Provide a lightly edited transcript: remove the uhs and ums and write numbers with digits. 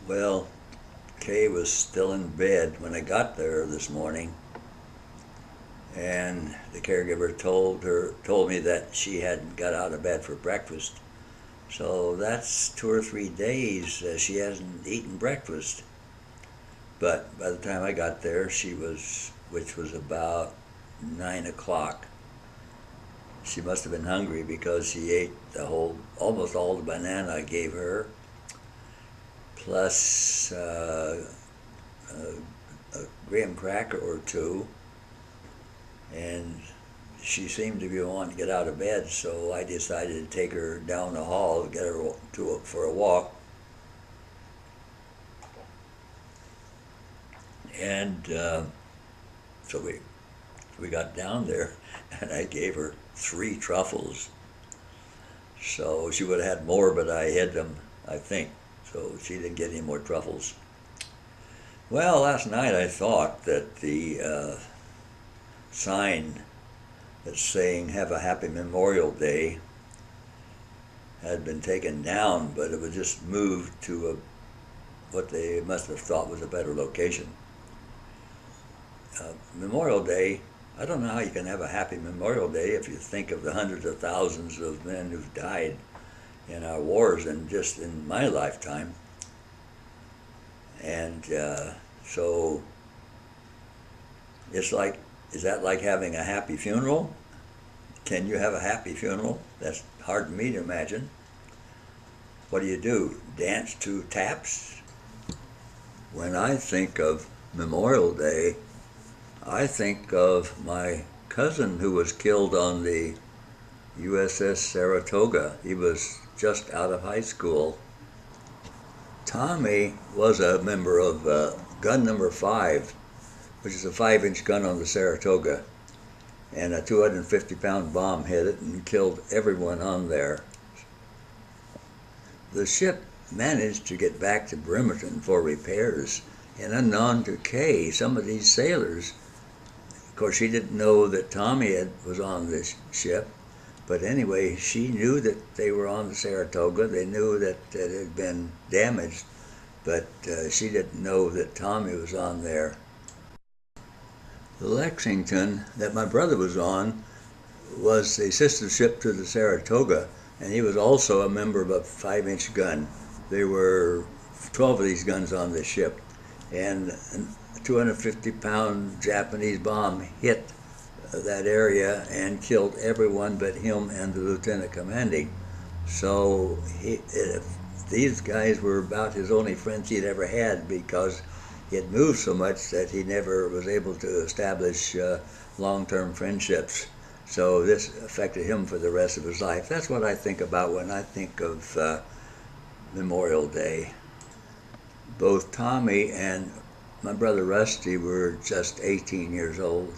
Well, Kay was still in bed when I got there this morning, and the caregiver told me that she hadn't got out of bed for breakfast. So that's 2 or 3 days she hasn't eaten breakfast. But by the time I got there, which was about 9 o'clock. She must have been hungry because she ate almost all the banana I gave her, plus a graham cracker or two, and she seemed to be wanting to get out of bed, so I decided to take her down the hall to get her for a walk. And so we got down there, and I gave her 3 truffles. So she would have had more, but I hid them, I think. So she didn't get any more truffles. Well, last night I thought that the sign that's saying "Have a Happy Memorial Day" had been taken down, but it was just moved to what they must have thought was a better location. Memorial Day, I don't know how you can have a happy Memorial Day if you think of the hundreds of thousands of men who've died in our wars and just in my lifetime. And so it's like, is that like having a happy funeral? Can you have a happy funeral? That's hard for me to imagine. What do? Dance to taps? When I think of Memorial Day, I think of my cousin who was killed on the USS Saratoga. He was just out of high school. Tommy was a member of gun number 5, which is a 5-inch gun on the Saratoga, and a 250-pound bomb hit it and killed everyone on there. The ship managed to get back to Bremerton for repairs, and unknown to Kay, some of these sailors, of course she didn't know that Tommy was on this ship, but anyway, she knew that they were on the Saratoga. They knew that it had been damaged, but she didn't know that Tommy was on there. The Lexington that my brother was on was a sister ship to the Saratoga, and he was also a member of a 5-inch gun. There were 12 of these guns on this ship, and a 250-pound Japanese bomb hit that area and killed everyone but him and the lieutenant commanding. So these guys were about his only friends he'd ever had, because he had moved so much that he never was able to establish long-term friendships. So this affected him for the rest of his life. That's what I think about when I think of Memorial Day. Both Tommy and my brother Rusty were just 18 years old.